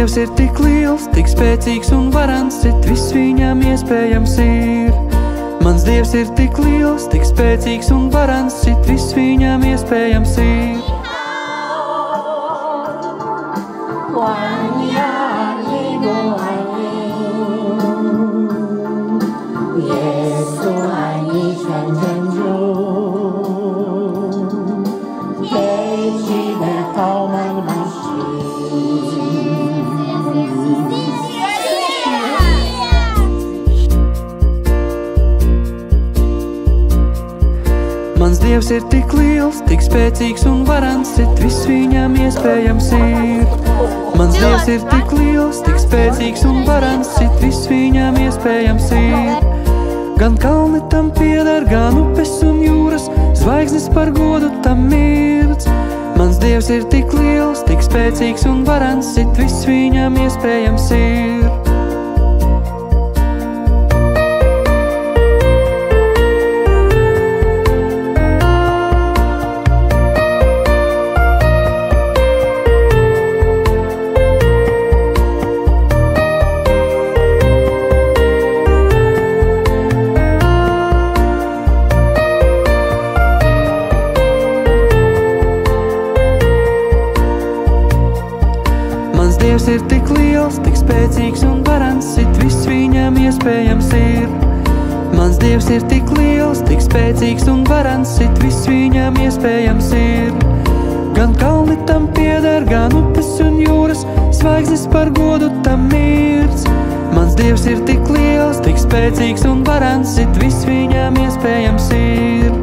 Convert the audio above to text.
Dievs ir tik liels, tik spēcīgs un varants, cit viss viņam iespējams ir. Mans Dievs ir tik liels, tik spēcīgs un varants, cit viss viņam iespējams ir. Mans Dievs ir tik liels, tik spēcīgs un varants, cit viss viņam iespējams ir. Mans Dievs ir tik liels, tik spēcīgs un varants, cit viss viņam iespējams ir. Gan kalni tam pieder, gan upes un jūras, zvaigznes par godu tam mirdz. Mans Dievs ir tik liels, tik spēcīgs un varants, cit viss viņam iespējams ir. Dievs ir tik liels, tik spēcīgs un varants, cit viss viņam iespējams ir. Mans Dievs ir tik liels, tik spēcīgs un varants, cit viss viņam iespējams ir. Gan kalni tam pieder, gan upes un jūras, zvaigznes par godu tam mirdz. Mans Dievs ir tik liels, tik spēcīgs un varants, cit viss viņam iespējams ir.